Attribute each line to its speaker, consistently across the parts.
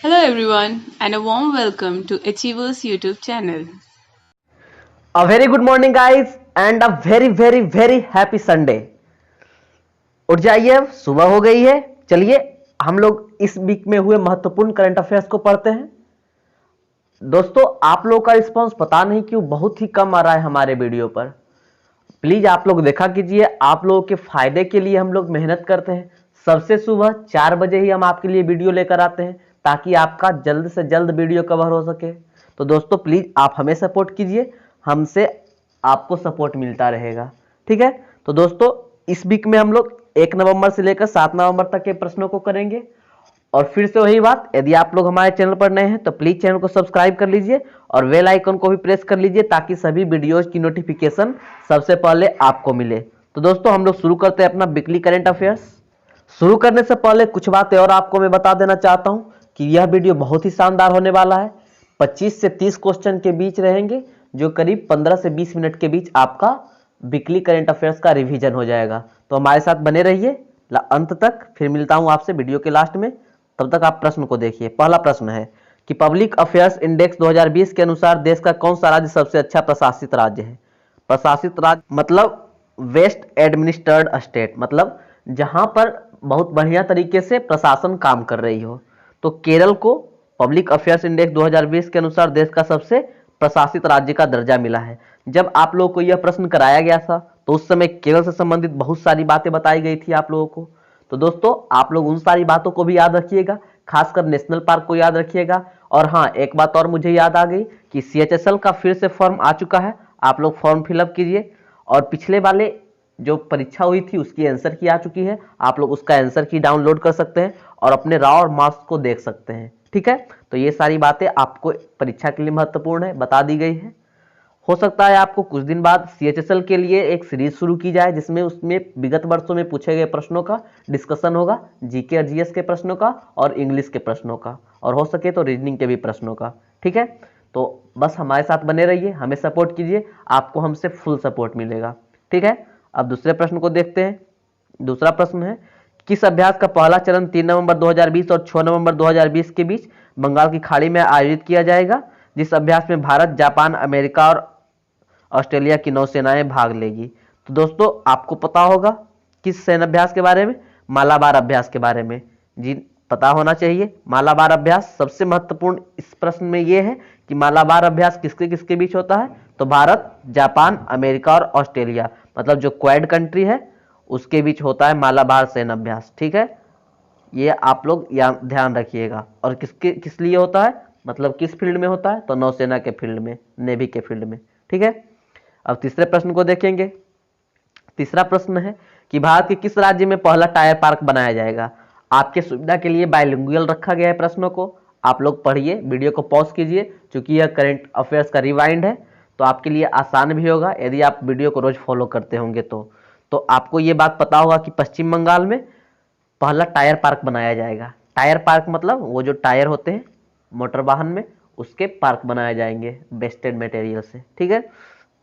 Speaker 1: Hello everyone and a warm welcome to Achievers YouTube channel.
Speaker 2: A very good morning guys and a very happy Sunday. उठ जाइए, अब सुबह हो गई है। चलिए हम लोग इस वीक में हुए महत्वपूर्ण करंट अफेयर्स को पढ़ते हैं। दोस्तों, आप लोगों का रिस्पांस पता नहीं क्यों बहुत ही कम आ रहा है हमारे वीडियो पर। प्लीज आप लोग देखा कीजिए, आप लोगों के फायदे के लिए हम लोग मेहनत करते हैं। सबसे सुबह 4 बजे ही हम आपके लिए वीडियो लेकर आते हैं ताकि आपका जल्द से जल्द वीडियो कवर हो सके। तो दोस्तों प्लीज आप हमें सपोर्ट कीजिए, हमसे आपको सपोर्ट मिलता रहेगा। ठीक है, तो दोस्तों इस वीक में हम लोग 1 नवंबर से लेकर 7 नवंबर तक के प्रश्नों को करेंगे। और फिर से वही बात, यदि आप लोग हमारे चैनल पर नए हैं तो प्लीज चैनल को सब्सक्राइब कर लीजिए और बेल आइकन को भी प्रेस कर लीजिए ताकि सभी वीडियोज की नोटिफिकेशन सबसे पहले आपको मिले। तो दोस्तों हम लोग शुरू करते हैं अपना वीकली करंट अफेयर्स। शुरू करने से पहले कुछ बातें और आपको मैं बता देना चाहता हूं कि यह वीडियो बहुत ही शानदार होने वाला है। 25 से 30 क्वेश्चन के बीच रहेंगे, जो करीब 15 से 20 मिनट के बीच आपका वीकली करंट अफेयर्स का रिवीजन हो जाएगा। तो हमारे साथ बने रहिए अंत तक। फिर मिलता हूं आपसे वीडियो के लास्ट में, तब तक आप प्रश्न को देखिए। पहला प्रश्न है कि पब्लिक अफेयर्स इंडेक्स 2020 के अनुसार देश का कौन सा राज्य सबसे अच्छा प्रशासित राज्य है। प्रशासित राज्य मतलब वेस्ट एडमिनिस्ट्रेड स्टेट, मतलब जहां पर बहुत बढ़िया तरीके से प्रशासन काम कर रही हो। तो केरल को पब्लिक अफेयर्स इंडेक्स 2020 के अनुसार देश का सबसे प्रशासित राज्य का दर्जा मिला है। जब आप लोगों को यह प्रश्न कराया गया था तो उस समय केरल से संबंधित बहुत सारी बातें बताई गई थी आप लोगों को। तो दोस्तों आप लोग उन सारी बातों को भी याद रखिएगा, खासकर नेशनल पार्क को याद रखिएगा। और हाँ, एक बात और मुझे याद आ गई कि CHSL का फिर से फॉर्म आ चुका है, आप लोग फॉर्म फिलअप कीजिए। और पिछले वाले जो परीक्षा हुई थी उसकी आंसर की आ चुकी है, आप लोग उसका आंसर की डाउनलोड कर सकते हैं और अपने रॉ और मार्क्स को देख सकते हैं। ठीक है, तो ये सारी बातें आपको परीक्षा के लिए महत्वपूर्ण है, बता दी गई है। हो सकता है आपको कुछ दिन बाद CHSL के लिए एक सीरीज शुरू की जाए जिसमें उसमें विगत वर्षों में पूछे गए प्रश्नों का डिस्कशन होगा, जीके और जीएस के प्रश्नों का और इंग्लिश के प्रश्नों का, और हो सके तो रीजनिंग के भी प्रश्नों का। ठीक है, तो बस हमारे साथ बने रहिए, हमें सपोर्ट कीजिए, आपको हमसे फुल सपोर्ट मिलेगा। ठीक है, अब दूसरे प्रश्न को देखते हैं। दूसरा प्रश्न है, किस अभ्यास का पहला चरण 3 नवंबर 2020 और 6 नवंबर 2020 के बीच बंगाल की खाड़ी में आयोजित किया जाएगा, जिस अभ्यास में भारत, जापान, अमेरिका और ऑस्ट्रेलिया की नौसेनाएं भाग लेगी। तो दोस्तों आपको पता होगा किस सैन्याभ्यास के बारे में, मालाबार अभ्यास के बारे में। जी पता होना चाहिए। मालाबार अभ्यास सबसे महत्वपूर्ण इस प्रश्न में यह है कि मालाबार अभ्यास किसके किसके बीच होता है। तो भारत, जापान, अमेरिका और ऑस्ट्रेलिया, मतलब जो क्वाड कंट्री है उसके बीच होता है मालाबार सैन्याभ्यास। ठीक है, ये आप लोग ध्यान रखिएगा। और किस लिए होता है, मतलब किस फील्ड में होता है, तो नौसेना के फील्ड में, नेवी के फील्ड में। ठीक है, अब तीसरे प्रश्न को देखेंगे। तीसरा प्रश्न है कि भारत के किस राज्य में पहला टायर पार्क बनाया जाएगा। आपके सुविधा के लिए बाइलिंगुअल रखा गया है प्रश्नों को, आप लोग पढ़िए, वीडियो को पॉज कीजिए, क्योंकि यह करंट अफेयर्स का रिवाइंड है तो आपके लिए आसान भी होगा यदि आप वीडियो को रोज फॉलो करते होंगे। तो आपको ये बात पता होगा कि पश्चिम बंगाल में पहला टायर पार्क बनाया जाएगा। टायर पार्क मतलब वो जो टायर होते हैं मोटर वाहन में, उसके पार्क बनाए जाएंगे वेस्टेड मटेरियल से। ठीक है,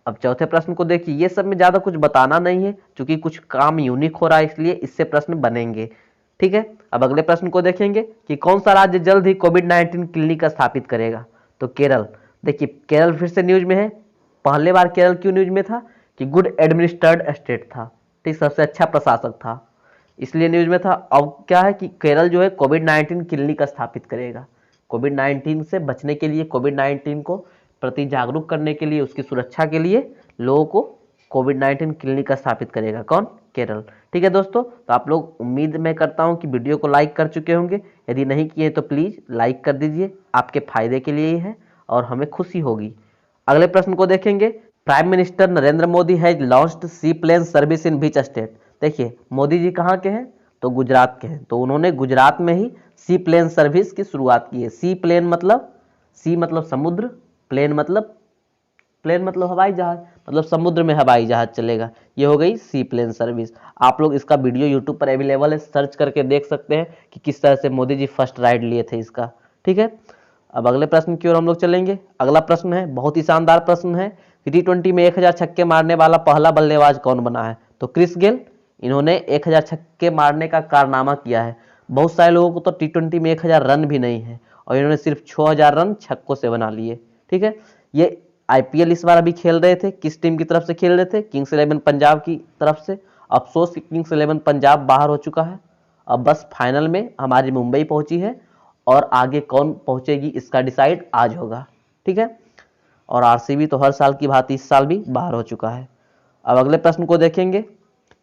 Speaker 2: अब चौथे प्रश्न को देखिए। ये सब में ज्यादा कुछ बताना नहीं है क्योंकि कुछ काम यूनिक हो रहा है, इसलिए इससे प्रश्न बनेंगे। ठीक है, अब अगले प्रश्न को देखेंगे कि कौन सा राज्य जल्द ही कोविड-19 क्लिनिक स्थापित करेगा। तो केरल। देखिए केरल फिर से न्यूज में है। पहले बार केरल क्यों न्यूज में था कि गुड एडमिनिस्ट्रेड स्टेट था, ठीक, सबसे अच्छा प्रशासक था, इसलिए न्यूज में था। अब क्या है कि केरल जो है कोविड-19 क्लिनिक स्थापित करेगा। कोविड-19 से बचने के लिए, कोविड-19 को प्रति जागरूक करने के लिए, उसकी सुरक्षा के लिए लोगों को कोविड-19 क्लिनिक स्थापित करेगा। कौन? केरल। ठीक है दोस्तों, तो आप लोग, उम्मीद मैं करता हूं कि वीडियो को लाइक कर चुके होंगे। यदि नहीं किए तो प्लीज लाइक कर दीजिए, आपके फायदे के लिए ही है और हमें खुशी होगी। अगले प्रश्न को देखेंगे। Prime minister Narendra Modi has launched sea plane service in which state. देखिए मोदी जी कहाँ के हैं, तो गुजरात के हैं। तो उन्होंने गुजरात में ही सी प्लेन सर्विस की शुरुआत की है। सी प्लेन मतलब, सी मतलब समुद्र, प्लेन मतलब हवाई जहाज, मतलब समुद्र में हवाई जहाज चलेगा। ये हो गई सी प्लेन सर्विस। आप लोग इसका वीडियो यूट्यूब पर अवेलेबल है, सर्च करके देख सकते हैं कि किस तरह से मोदी जी फर्स्ट राइड लिए थे इसका। ठीक है, अब अगले प्रश्न की ओर हम लोग चलेंगे। अगला प्रश्न है, बहुत ही शानदार प्रश्न है। T20 में 1000 छक्के मारने वाला पहला बल्लेबाज कौन बना है। तो क्रिस गेल, इन्होंने 1000 छक्के मारने का कारनामा किया है। बहुत सारे लोगों को तो टी20 में 1000 रन भी नहीं है और इन्होंने सिर्फ 6000 रन छक्कों से बना लिए। ठीक है, ये आईपीएल इस बार अभी खेल रहे थे, किस टीम की तरफ से खेल रहे थे? किंग्स 11 पंजाब की तरफ से। अफसोस कि किंग्स 11 पंजाब बाहर हो चुका है। अब बस फाइनल में हमारी मुंबई पहुंची है और आगे कौन पहुंचेगी इसका डिसाइड आज होगा। ठीक है, और आरसीबी तो हर साल की भांति इस साल भी बाहर हो चुका है। अब अगले प्रश्न को देखेंगे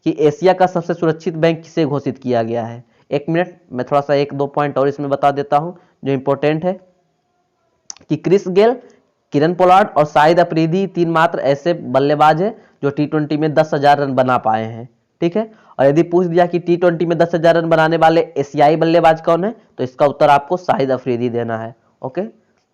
Speaker 2: कि एशिया का सबसे सुरक्षित बैंक किसे घोषित किया गया है। 1 मिनट, मैं थोड़ा सा 1-2 पॉइंट और इसमें बता देता हूं जो इंपॉर्टेंट है कि क्रिस गेल, किरण पोलार्ड और शाहिद अफरीदी 3 मात्र ऐसे बल्लेबाज हैं जो टी20 में 10,000 रन बना पाए हैं। ठीक है, और यदि पूछ दिया कि टी20 में 10,000 रन बनाने वाले एशियाई बल्लेबाज कौन है, तो इसका उत्तर आपको शाहिद अफरीदी देना है। ओके,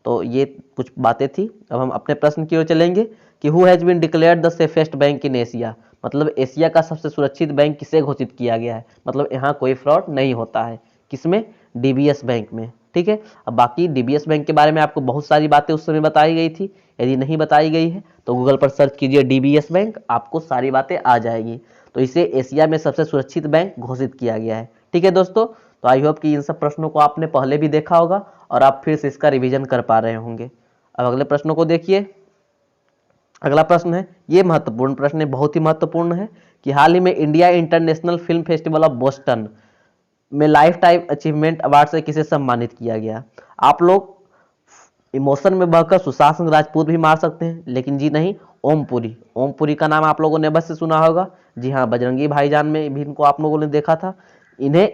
Speaker 2: तो ये कुछ बातें थी। अब हम अपने प्रश्न की ओर चलेंगे कि who has been declared the safest bank in Asia, मतलब एशिया का सबसे सुरक्षित बैंक किसे घोषित किया गया है, मतलब यहाँ कोई फ्रॉड नहीं होता है। किसमें? डीबीएस बैंक में। ठीक है, अब बाकी डीबीएस बैंक के बारे में आपको बहुत सारी बातें उस समय बताई गई थी, यदि नहीं बताई गई है तो गूगल पर सर्च कीजिए डीबीएस बैंक, आपको सारी बातें आ जाएगी। तो इसे एशिया में सबसे सुरक्षित बैंक घोषित किया गया है। ठीक है दोस्तों, तो आई होप कि इन सब प्रश्नों को आपने पहले भी देखा होगा और आप फिर से इसका रिवीजन कर पा रहे होंगे। अब अगले प्रश्नों को देखिए। अगला प्रश्न है, ये महत्वपूर्ण प्रश्न है, बहुत ही महत्वपूर्ण है कि हाल ही में India international film festival of Boston में लाइफ टाइम अचीवमेंट अवार्ड से किसे सम्मानित किया गया। आप लोग इमोशन में बहकर सुशांत सिंह राजपूत भी मार सकते हैं, लेकिन जी नहीं, ओम पुरी। ओम पुरी का नाम आप लोगों ने अवश्य सुना होगा। जी हाँ, बजरंगी भाईजान में भी इनको आप लोगों ने देखा था। इन्हें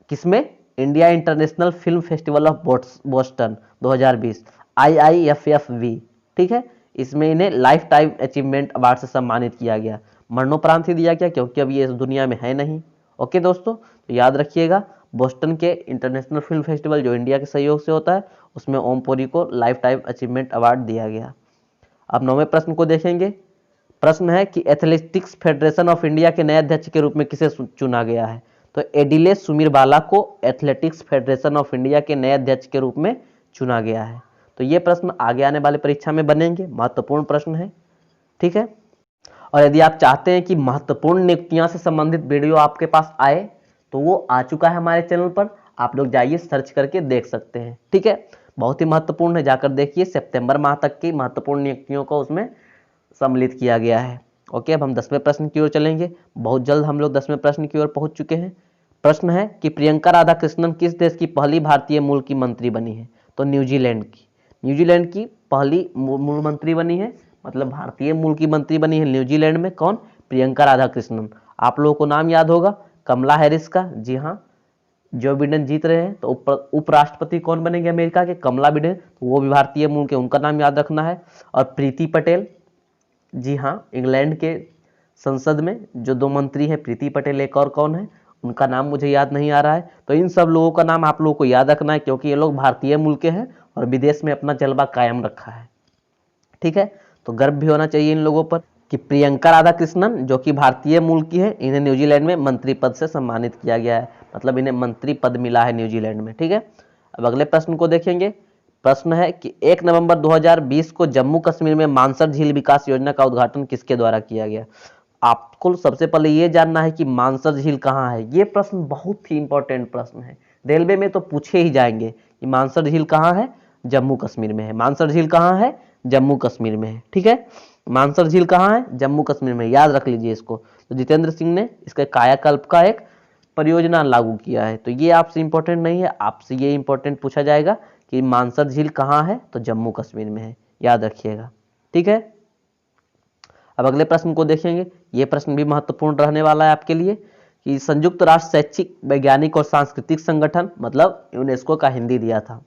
Speaker 2: किसमें? India international film festival of Boston 2020 IIFFV। ठीक है, इसमें इन्हें लाइफ टाइम अचीवमेंट अवार्ड से सम्मानित किया गया। मरणोपरांत ही दिया गया क्योंकि अब ये इस दुनिया में है नहीं। ओके दोस्तों, तो याद रखिएगा, बोस्टन के इंटरनेशनल फिल्म फेस्टिवल जो इंडिया के सहयोग से होता है उसमें ओम पुरी को लाइफ टाइम अचीवमेंट अवार्ड दिया गया। अब 9वें प्रश्न को देखेंगे। प्रश्न है कि एथलेटिक्स फेडरेशन ऑफ इंडिया के नए अध्यक्ष के रूप में किसे चुना गया है। तो एडिले सुमीरबाला को एथलेटिक्स फेडरेशन ऑफ इंडिया के नए अध्यक्ष के रूप में चुना गया है। तो ये प्रश्न आगे आने वाले परीक्षा में बनेंगे, महत्वपूर्ण प्रश्न है। ठीक है, और यदि आप चाहते हैं कि महत्वपूर्ण नियुक्तियां से संबंधित वीडियो आपके पास आए तो वो आ चुका है हमारे चैनल पर, आप लोग जाइए सर्च करके देख सकते हैं। ठीक है, बहुत ही महत्वपूर्ण है, जाकर देखिए। सितंबर माह तक की महत्वपूर्ण नियुक्तियों को उसमें सम्मिलित किया गया है। ओके, अब हम 10वें प्रश्न की ओर चलेंगे। बहुत जल्द हम लोग 10वें प्रश्न की ओर पहुंच चुके हैं। प्रश्न है कि प्रियंका राधाकृष्णन किस देश की पहली भारतीय मूल की मंत्री बनी है। तो न्यूजीलैंड की। न्यूजीलैंड की पहली मूल मंत्री बनी है, मतलब भारतीय मूल की मंत्री बनी है न्यूजीलैंड में। कौन? प्रियंका राधाकृष्णन। आप लोगों को नाम याद होगा कमला हैरिस का। जी हाँ, जो बिडेन जीत रहे हैं तो उपराष्ट्रपति कौन बनेंगे अमेरिका के? कमला बिडेन, तो वो भी भारतीय मूल के, उनका नाम याद रखना है। और प्रीति पटेल, जी हाँ, इंग्लैंड के संसद में जो 2 मंत्री हैं, प्रीति पटेल, एक और कौन है उनका नाम मुझे याद नहीं आ रहा है। तो इन सब लोगों का नाम आप लोगों को याद रखना है क्योंकि ये लोग भारतीय मूल के हैं और विदेश में अपना जलवा कायम रखा है। ठीक है, तो गर्व भी होना चाहिए इन लोगों पर कि प्रियंका राधाकृष्णन जो कि भारतीय मूल की है, इन्हें न्यूजीलैंड में मंत्री पद से सम्मानित किया गया है, मतलब इन्हें मंत्री पद मिला है न्यूजीलैंड में। ठीक है, अब अगले प्रश्न को देखेंगे। प्रश्न है कि 1 नवंबर 2020 को जम्मू कश्मीर में मानसर झील विकास योजना का उद्घाटन किसके द्वारा किया गया। आपको सबसे पहले ये जानना है कि मानसर झील कहाँ है। ये प्रश्न बहुत ही इंपॉर्टेंट प्रश्न है, रेलवे में तो पूछे ही जाएंगे कि मानसर झील कहाँ है, जम्मू कश्मीर में है। मानसर झील कहाँ है, जम्मू कश्मीर में है। ठीक है, मानसर झील कहाँ है, जम्मू कश्मीर में, याद रख लीजिए इसको। तो जितेंद्र सिंह ने इसके कायाकल्प का एक परियोजना लागू किया है। तो ये आपसे इंपॉर्टेंट नहीं है, आपसे ये इंपॉर्टेंट पूछा जाएगा कि मानसर झील कहाँ है, तो जम्मू कश्मीर में है, याद रखिएगा। ठीक है, अब अगले प्रश्न को देखेंगे। ये प्रश्न भी महत्वपूर्ण रहने वाला है आपके लिए कि संयुक्त राष्ट्र शैक्षिक, वैज्ञानिक और सांस्कृतिक संगठन, मतलब यूनेस्को का हिंदी दिया था।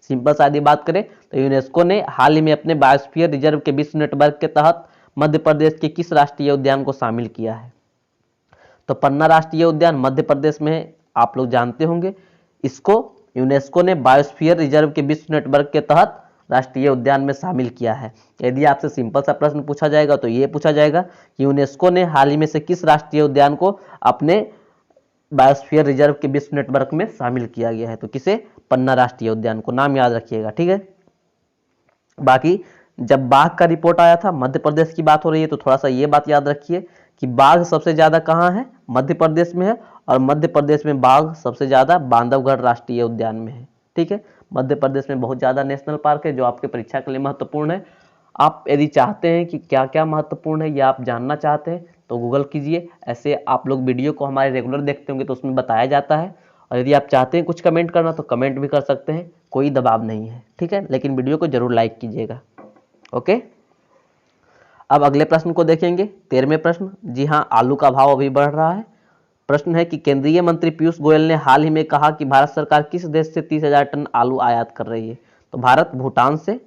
Speaker 2: सिंपल सादी बात करें तो यूनेस्को ने हाल ही में अपने बायोस्फीयर रिजर्व के विश्व नेटवर्क के तहत मध्य प्रदेश के किस राष्ट्रीय उद्यान को शामिल किया है। तो पन्ना राष्ट्रीय उद्यान मध्य प्रदेश में है, आप लोग जानते होंगे। इसको यूनेस्को ने बायोस्फीयर रिजर्व के विश्व नेटवर्क के तहत राष्ट्रीय उद्यान में शामिल किया है। यदि आपसे सिंपल सा प्रश्न पूछा जाएगा तो ये पूछा जाएगा कि यूनेस्को ने हाल ही में से किस राष्ट्रीय उद्यान को अपने बायोस्फीयर रिजर्व के विश्व नेटवर्क में शामिल किया गया है। तो किसे? पन्ना राष्ट्रीय उद्यान को, नाम याद रखिएगा। ठीक है, बाकी जब बाघ का रिपोर्ट आया था, मध्य प्रदेश की बात हो रही है, तो थोड़ा सा ये बात याद रखिए कि बाघ सबसे ज्यादा कहाँ है, मध्य प्रदेश में है, और मध्य प्रदेश में बाघ सबसे ज्यादा बांधवगढ़ राष्ट्रीय उद्यान में है। ठीक है, मध्य प्रदेश में बहुत ज्यादा नेशनल पार्क है जो आपके परीक्षा के लिए महत्वपूर्ण है। आप यदि चाहते हैं कि क्या क्या महत्वपूर्ण है या आप जानना चाहते हैं तो गूगल कीजिए। ऐसे आप लोग वीडियो को हमारे रेगुलर देखते होंगे तो उसमें बताया जाता है। और यदि आप चाहते हैं कुछ कमेंट करना तो कमेंट भी कर सकते हैं, कोई दबाव नहीं है। ठीक है, लेकिन वीडियो को जरूर लाइक कीजिएगा। ओके, अब अगले प्रश्न को देखेंगे, 13वें प्रश्न। जी हाँ, आलू का भाव अभी बढ़ रहा है। प्रश्न है कि केंद्रीय मंत्री पीयूष गोयल ने हाल ही में कहा कि भारत सरकार किस देश से 30,000 टन आलू आयात कर रही है। तो भारत भूटान से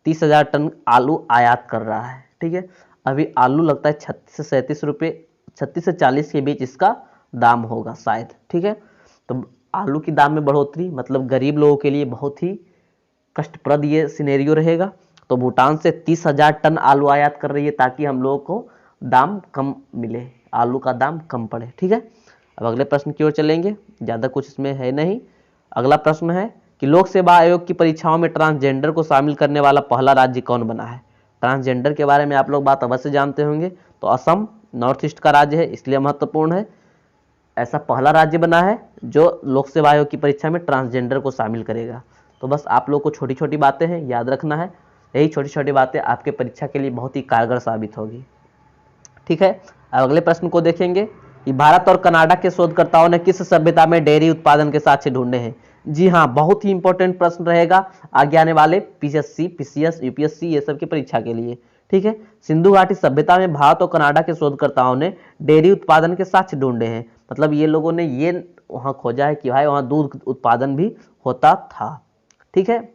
Speaker 2: 30,000 टन आलू आयात कर रहा है। ठीक है, अभी आलू लगता है 36 से 37 रुपये, 36 से 40 के बीच इसका दाम होगा शायद। ठीक है, तो आलू की दाम में बढ़ोतरी मतलब गरीब लोगों के लिए बहुत ही कष्टप्रद ये सिनेरियो रहेगा। तो भूटान से 30,000 टन आलू आयात कर रही है ताकि हम लोगों को दाम कम मिले, आलू का दाम कम पड़े। ठीक है, अब अगले प्रश्न की ओर चलेंगे, ज़्यादा कुछ इसमें है नहीं। अगला प्रश्न है कि लोक सेवा आयोग की परीक्षाओं में ट्रांसजेंडर को शामिल करने वाला पहला राज्य कौन बना है। ट्रांसजेंडर के बारे में आप लोग बात अवश्य जानते होंगे। तो असम नॉर्थ ईस्ट का राज्य है, इसलिए महत्वपूर्ण है। ऐसा पहला राज्य बना है जो लोक सेवा आयोग की परीक्षा में ट्रांसजेंडर को शामिल करेगा। तो बस आप लोग को छोटी छोटी बातें हैं याद रखना है, यही छोटी छोटी बातें आपके परीक्षा के लिए बहुत ही कारगर साबित होगी। ठीक है, अब अगले प्रश्न को देखेंगे कि भारत और कनाडा के शोधकर्ताओं ने किस सभ्यता में डेयरी उत्पादन के साक्ष्य ढूंढे हैं। जी हाँ, बहुत ही इंपॉर्टेंट प्रश्न रहेगा आगे आने वाले पीएससी, पीसीएस, यूपीएससी ये सब की परीक्षा के लिए। ठीक है, सिंधु घाटी सभ्यता में भारत और कनाडा के शोधकर्ताओं ने डेयरी उत्पादन के साक्ष्य ढूंढे हैं। मतलब ये लोगों ने ये वहां खोजा है कि भाई वहां दूध उत्पादन भी होता था। ठीक है,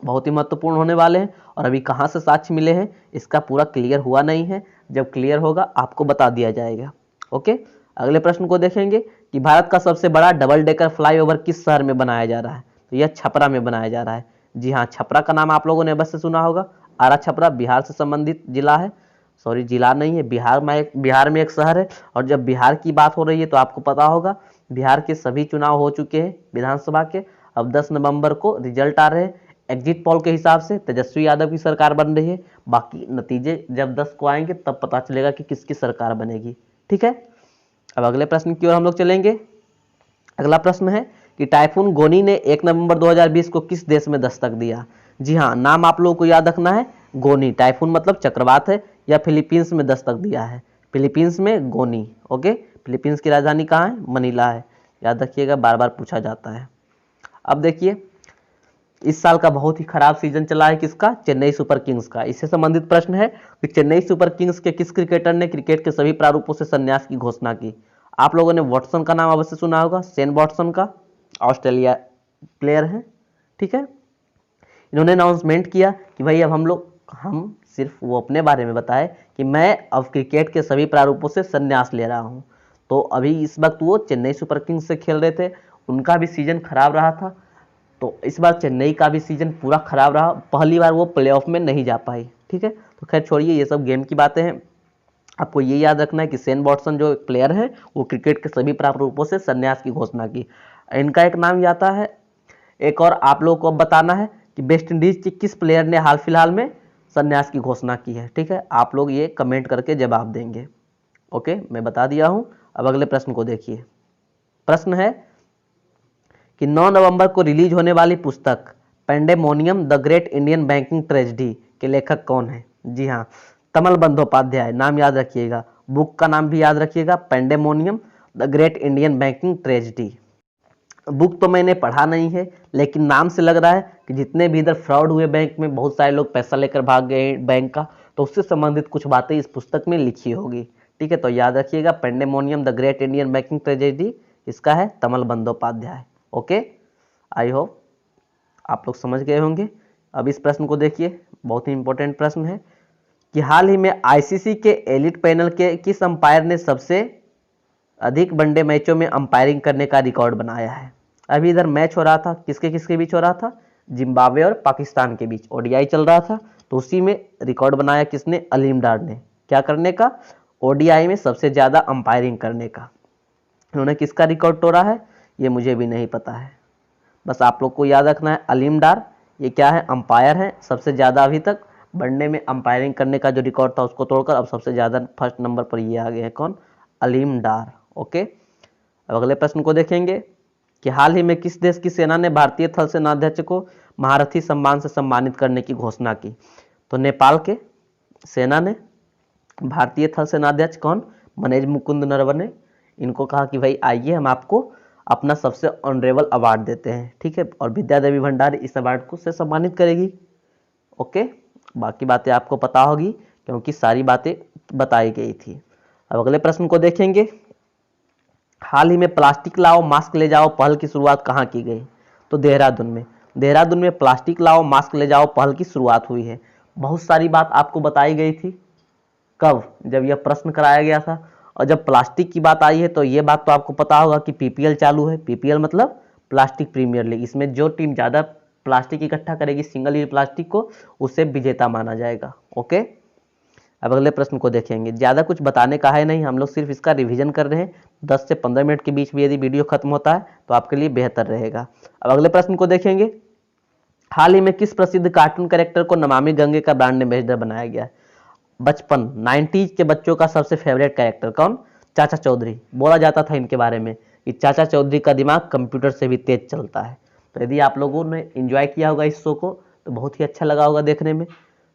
Speaker 2: बहुत ही महत्वपूर्ण होने वाले हैं। और अभी कहाँ से साक्ष्य मिले हैं इसका पूरा क्लियर हुआ नहीं है, जब क्लियर होगा आपको बता दिया जाएगा। ओके, अगले प्रश्न को देखेंगे कि भारत का सबसे बड़ा डबल डेकर फ्लाईओवर किस शहर में बनाया जा रहा है। तो यह छपरा में बनाया जा रहा है। जी हाँ, छपरा का नाम आप लोगों ने अवश्य सुना होगा। आरा छपरा बिहार से संबंधित जिला है, सॉरी जिला नहीं है, बिहार में एक शहर है। और जब बिहार की बात हो रही है तो आपको पता होगा बिहार के सभी चुनाव हो चुके हैं विधानसभा के। अब 10 नवंबर को रिजल्ट आ रहे हैं। एग्जिट पोल के हिसाब से तेजस्वी यादव की सरकार बन रही है। बाकी नतीजे जब 10 को आएंगे तब पता चलेगा कि किसकी सरकार बनेगी। ठीक है, अब अगले प्रश्न की ओर हम लोग चलेंगे। अगला प्रश्न है कि टाइफून गोनी ने 1 नवंबर 2020 को किस देश में दस्तक दिया। जी हाँ, नाम आप लोगों को याद रखना है, गोनी। टाइफून मतलब चक्रवात है, या फिलीपींस में दस्तक दिया है। फिलीपींस में गोनी। ओके, फिलीपींस की राजधानी कहाँ है, मनीला है, याद रखिएगा, बार बार पूछा जाता है। अब देखिए, इस साल का बहुत ही खराब सीजन चला है किसका, चेन्नई सुपर किंग्स का। इससे संबंधित प्रश्न है कि चेन्नई सुपर किंग्स के किस क्रिकेटर ने क्रिकेट के सभी प्रारूपों से संन्यास की घोषणा की। आप लोगों ने वॉटसन का नाम अवश्य सुना होगा, शेन वॉटसन का, ऑस्ट्रेलिया प्लेयर है। ठीक है, इन्होंने अनाउंसमेंट किया कि भाई अब हम सिर्फ वो अपने बारे में बताए कि मैं अब क्रिकेट के सभी प्रारूपों से संन्यास ले रहा हूँ। तो अभी इस वक्त वो चेन्नई सुपर किंग्स से खेल रहे थे, उनका भी सीजन खराब रहा था। तो इस बार चेन्नई का भी सीजन पूरा खराब रहा, पहली बार वो प्लेऑफ में नहीं जा पाई। ठीक है, तो खैर छोड़िए, ये सब गेम की बातें हैं। आपको ये याद रखना है कि शेन वॉटसन जो प्लेयर है वो क्रिकेट के सभी प्रारूपों से संन्यास की घोषणा की। इनका एक नाम याद आता है। एक और आप लोगों को अब बताना है कि वेस्ट इंडीज के किस प्लेयर ने हाल फिलहाल में संन्यास की घोषणा की है। ठीक है, आप लोग ये कमेंट करके जवाब देंगे। ओके, मैं बता दिया हूं। अब अगले प्रश्न को देखिए। प्रश्न है कि 9 नवंबर को रिलीज होने वाली पुस्तक pandemonium the great Indian banking tragedy के लेखक कौन है। जी हाँ, तमल बंदोपाध्याय, नाम याद रखिएगा। बुक का नाम भी याद रखिएगा, pandemonium the great Indian banking tragedy. Book तो मैंने पढ़ा नहीं है, लेकिन नाम से लग रहा है कि जितने भी इधर फ्रॉड हुए बैंक में, बहुत सारे लोग पैसा लेकर भाग गए बैंक का, तो उससे संबंधित कुछ बातें इस पुस्तक में लिखी होगी। ठीक है, तो याद रखिएगा, pandemonium the great Indian banking tragedy इसका है Tamal Bandyopadhyay. Okay, I hope आप लोग समझ गए होंगे। अब इस प्रश्न को देखिए, बहुत ही इंपॉर्टेंट प्रश्न है कि हाल ही में आईसीसी के एलिट पैनल के किस अंपायर ने सबसे अधिक वनडे मैचों में अंपायरिंग करने का रिकॉर्ड बनाया है। अभी इधर मैच हो रहा था, किसके किसके बीच हो रहा था, जिम्बाब्वे और पाकिस्तान के बीच ओडीआई चल रहा था। तो उसी में रिकॉर्ड बनाया किसने, अलीम डार ने। क्या करने का, ओडीआई में सबसे ज्यादा अंपायरिंग करने का। उन्होंने किसका रिकॉर्ड तोड़ा है ये मुझे भी नहीं पता है, बस आप लोग को याद रखना है अलीम डार ये क्या है, अंपायर है, सबसे ज्यादा अभी तक वनडे में अंपायरिंग करने का जो रिकॉर्ड था उसको तोड़कर अब सबसे ज़्यादा फर्स्ट नंबर पर ये आ गए हैं कौन, अलीम डार। ओके, अब अगले प्रश्न को देखेंगे कि हाल ही में किस देश की सेना ने भारतीय थल सेनाध्यक्ष को महारथी सम्मान से सम्मानित करने की घोषणा की। तो नेपाल के सेना ने भारतीय थल सेनाध्यक्ष कौन, मनेज मुकुंद नरवणे, इनको कहा कि भाई आइए हम आपको अपना सबसे ऑनरेबल अवार्ड देते हैं, ठीक है, और विद्या देवी भंडारी इस अवार्ड को से सम्मानित करेगी। ओके, बाकी बातें आपको पता होगी क्योंकि सारी बातें बताई गई थी। अब अगले प्रश्न को देखेंगे, हाल ही में प्लास्टिक लाओ मास्क ले जाओ पहल की शुरुआत कहाँ की गई। तो देहरादून में, देहरादून में प्लास्टिक लाओ मास्क ले जाओ पहल की शुरुआत हुई है। बहुत सारी बात आपको बताई गई थी, कब, जब यह प्रश्न कराया गया था। और जब प्लास्टिक की बात आई है तो यह बात तो आपको पता होगा कि पीपीएल चालू है। पीपीएल मतलब प्लास्टिक प्रीमियर लीग, इसमें जो टीम ज़्यादा प्लास्टिक इकट्ठा करेगी सिंगल यूज प्लास्टिक को, उसे विजेता माना जाएगा। ओके, अब अगले प्रश्न को देखेंगे। ज़्यादा कुछ बताने का है नहीं, हम लोग सिर्फ इसका रिवीजन कर रहे हैं। 10 से 15 मिनट के बीच में यदि वीडियो खत्म होता है तो आपके लिए बेहतर रहेगा। अब अगले प्रश्न को देखेंगे, हाल ही में किस प्रसिद्ध कार्टून कैरेक्टर को नमामि गंगे का ब्रांड एम्बेसडर बनाया गया है। बचपन 90s के बच्चों का सबसे फेवरेट कैरेक्टर कौन, चाचा चौधरी। बोला जाता था इनके बारे में कि चाचा चौधरी का दिमाग कंप्यूटर से भी तेज चलता है। तो यदि आप लोगों ने एंजॉय किया होगा इस शो को तो बहुत ही अच्छा लगा होगा देखने में,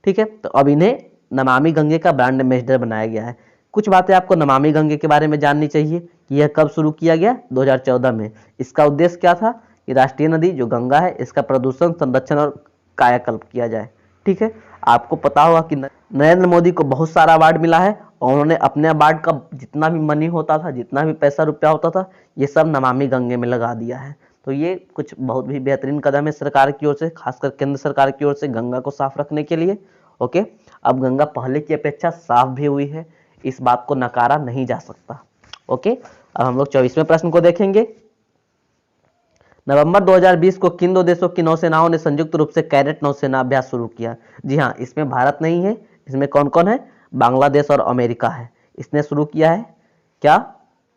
Speaker 2: ठीक है। तो अब इन्हें नमामि गंगे का ब्रांड एम्बेसडर बनाया गया है। कुछ बातें आपको नमामि गंगे के बारे में जाननी चाहिए कि यह कब शुरू किया गया, 2014 में। इसका उद्देश्य क्या था कि राष्ट्रीय नदी जो गंगा है इसका प्रदूषण, संरक्षण और कायाकल्प किया जाए, ठीक है। आपको पता होगा कि नरेंद्र मोदी को बहुत सारा अवार्ड मिला है और उन्होंने अपने अवार्ड का जितना भी मनी होता था, जितना भी पैसा रुपया होता था, ये सब नमामि गंगे में लगा दिया है। तो ये कुछ बहुत भी बेहतरीन कदम है सरकार की ओर से, खासकर केंद्र सरकार की ओर से गंगा को साफ रखने के लिए। ओके, अब गंगा पहले की अपेक्षा साफ भी हुई है, इस बात को नकारा नहीं जा सकता। ओके, अब हम लोग 24वें प्रश्न को देखेंगे। नवंबर 2020 को किन 2 देशों की नौसेनाओं ने संयुक्त रूप से कैडेट नौसेना अभ्यास शुरू किया। जी हाँ, इसमें भारत नहीं है, इसमें कौन कौन है, बांग्लादेश और अमेरिका है। इसने शुरू किया है क्या,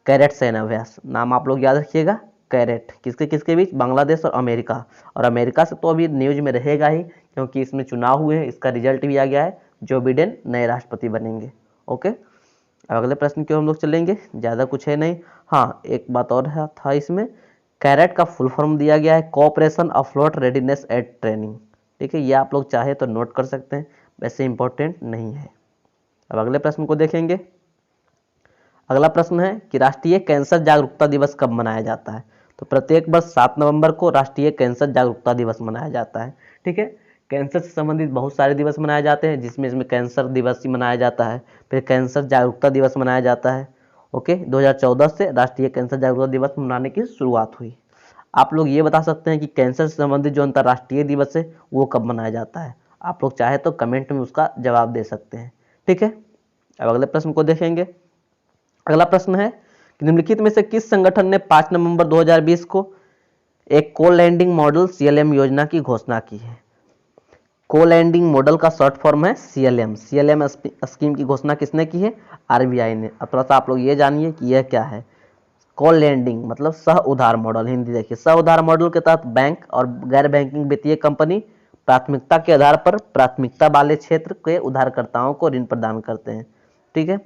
Speaker 2: कैडेट सेना अभ्यास। नाम आप लोग याद रखिएगा, कैडेट, किसके किसके बीच, बांग्लादेश और अमेरिका। और अमेरिका से तो अभी न्यूज में रहेगा ही क्योंकि इसमें चुनाव हुए हैं, इसका रिजल्ट भी आ गया है, जो बिडेन नए राष्ट्रपति बनेंगे। ओके, अब अगले प्रश्न की ओर हम लोग चलेंगे, ज़्यादा कुछ है नहीं। हाँ, एक बात और है था इसमें, कैरेट का फुल फॉर्म दिया गया है cooperation afloat readiness at training, ठीक है। ये आप लोग चाहे तो नोट कर सकते हैं, वैसे इंपॉर्टेंट नहीं है। अब अगले प्रश्न को देखेंगे। अगला प्रश्न है कि राष्ट्रीय कैंसर जागरूकता दिवस कब मनाया जाता है। तो प्रत्येक वर्ष 7 नवंबर को राष्ट्रीय कैंसर जागरूकता दिवस मनाया जाता है, ठीक है। कैंसर से संबंधित बहुत सारे दिवस मनाए जाते हैं, जिसमें इसमें कैंसर दिवस ही मनाया जाता है, फिर कैंसर जागरूकता दिवस मनाया जाता है। ओके, 2014 से राष्ट्रीय कैंसर जागरूकता दिवस मनाने की शुरुआत हुई। आप लोग ये बता सकते हैं कि कैंसर से संबंधित जो अंतर्राष्ट्रीय दिवस है वो कब मनाया जाता है। आप लोग चाहे तो कमेंट में उसका जवाब दे सकते हैं, ठीक है। अब अगले प्रश्न को देखेंगे। अगला प्रश्न है कि निम्नलिखित में से किस संगठन ने 5 नवंबर 2020 को एक को लैंडिंग मॉडल सीएलएम योजना की घोषणा की है। को लैंडिंग मॉडल का शॉर्ट फॉर्म है सीएलएम। सीएलएम स्कीम की घोषणा किसने की है, आरबीआई ने। अब थोड़ा सा आप लोग ये जानिए कि यह क्या है। को लैंडिंग मतलब सह उधार मॉडल, हिंदी देखिए। सह उधार मॉडल के तहत बैंक और गैर बैंकिंग वित्तीय कंपनी प्राथमिकता के आधार पर प्राथमिकता वाले क्षेत्र के उधारकर्ताओं को ऋण प्रदान करते हैं, ठीक है।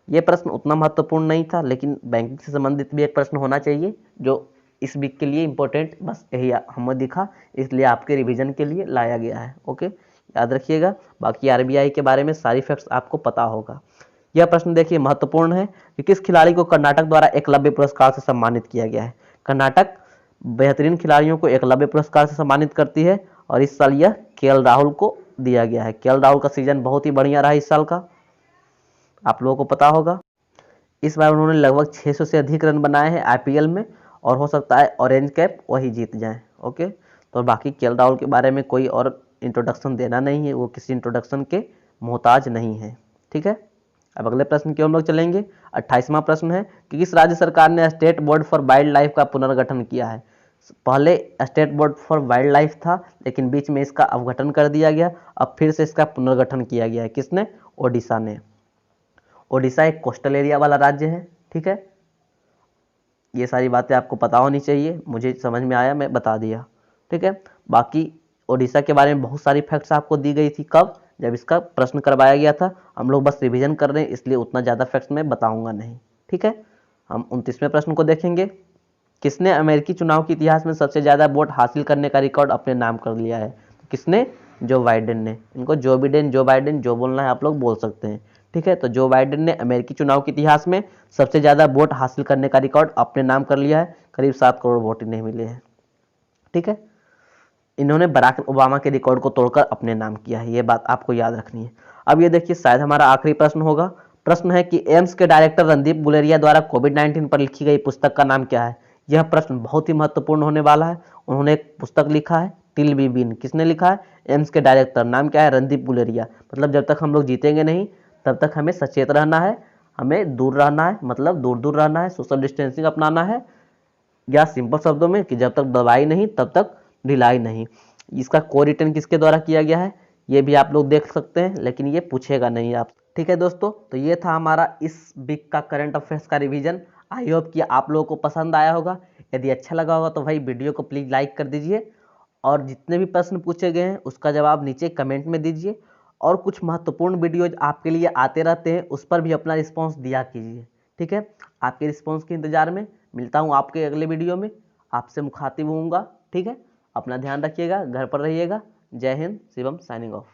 Speaker 2: ये प्रश्न उतना महत्वपूर्ण नहीं था, लेकिन बैंकिंग से संबंधित भी एक प्रश्न होना चाहिए जो इस वीक के लिए इंपॉर्टेंट, बस यही हमें दिखा, इसलिए आपके रिवीजन के लिए लाया गया है। ओके, याद रखिएगा। बाकी आरबीआई के बारे में सारी फैक्ट्स आपको पता होगा। यह प्रश्न देखिए महत्वपूर्ण है कि किस खिलाड़ी को कर्नाटक द्वारा एकलव्य पुरस्कार से सम्मानित किया गया है। कर्नाटक बेहतरीन खिलाड़ियों को एकलव्य पुरस्कार से सम्मानित करती है और इस साल यह केएल राहुल को दिया गया है। केएल राहुल का सीजन बहुत ही बढ़िया रहा इस साल का, आप लोगों को पता होगा। इस बार उन्होंने लगभग 600 से अधिक रन बनाए हैं आईपीएल में और हो सकता है ऑरेंज कैप वही जीत जाए। ओके, तो बाकी केएल राहुल के बारे में कोई और इंट्रोडक्शन देना नहीं है, वो किसी इंट्रोडक्शन के मोहताज नहीं है, ठीक है। अब अगले प्रश्न की हम लोग चलेंगे। 28वां प्रश्न है कि किस राज्य सरकार ने state board for wild life का पुनर्गठन किया है। पहले state board for wild life था, लेकिन बीच में इसका अवगठन कर दिया गया, अब फिर से इसका पुनर्गठन किया गया है। किसने, ओडिशा ने। ओडिशा एक कोस्टल एरिया वाला राज्य है, ठीक है। ये सारी बातें आपको पता होनी चाहिए, मुझे समझ में आया मैं बता दिया, ठीक है। बाकी ओडिशा के बारे में बहुत सारी फैक्ट्स आपको दी गई थी, कब, जब इसका प्रश्न करवाया गया था। हम लोग बस रिवीजन कर रहे हैं, इसलिए उतना ज़्यादा फैक्ट्स मैं बताऊंगा नहीं। ठीक है, हम 29वें प्रश्न को देखेंगे। किसने अमेरिकी चुनाव के इतिहास में सबसे ज़्यादा वोट हासिल करने का रिकॉर्ड अपने नाम कर लिया है? किसने? जो बाइडेन ने। इनको जो बिडेन, जो बाइडेन, जो बोलना है आप लोग बोल सकते हैं। ठीक है, तो जो बाइडेन ने अमेरिकी चुनाव के इतिहास में सबसे ज़्यादा वोट हासिल करने का रिकॉर्ड अपने नाम कर लिया है। करीब 7 करोड़ वोट इन्हें मिले हैं। ठीक है, इन्होंने बराक ओबामा के रिकॉर्ड को तोड़कर अपने नाम किया है, ये बात आपको याद रखनी है। अब ये देखिए, शायद हमारा आखिरी प्रश्न होगा। प्रश्न है कि एम्स के डायरेक्टर रणदीप गुलेरिया द्वारा कोविड-19 पर लिखी गई पुस्तक का नाम क्या है? यह प्रश्न बहुत ही महत्वपूर्ण होने वाला है। उन्होंने एक पुस्तक लिखा है, टिल वी विन। किसने लिखा है? एम्स के डायरेक्टर। नाम क्या है? रणदीप गुलेरिया। मतलब जब तक हम लोग जीतेंगे नहीं तब तक हमें सचेत रहना है, हमें दूर रहना है, मतलब दूर दूर रहना है, सोशल डिस्टेंसिंग अपनाना है, या सिंपल शब्दों में कि जब तक दवाई नहीं तब तक ढिलाई नहीं। इसका को रिटर्न किसके द्वारा किया गया है ये भी आप लोग देख सकते हैं, लेकिन ये पूछेगा नहीं आप। ठीक है दोस्तों, तो ये था हमारा इस वीक का करंट अफेयर्स का रिवीजन। आई होप कि आप लोगों को पसंद आया होगा। यदि अच्छा लगा होगा तो भाई वीडियो को प्लीज़ लाइक कर दीजिए, और जितने भी प्रश्न पूछे गए हैं उसका जवाब नीचे कमेंट में दीजिए, और कुछ महत्वपूर्ण वीडियोज आपके लिए आते रहते हैं, उस पर भी अपना रिस्पॉन्स दिया कीजिए। ठीक है, आपके रिस्पॉन्स के इंतजार में मिलता हूँ आपके अगले वीडियो में, आपसे मुखातिब होऊंगा। ठीक है, अपना ध्यान रखिएगा, घर पर रहिएगा। जय हिंद, शिवम साइनिंग ऑफ।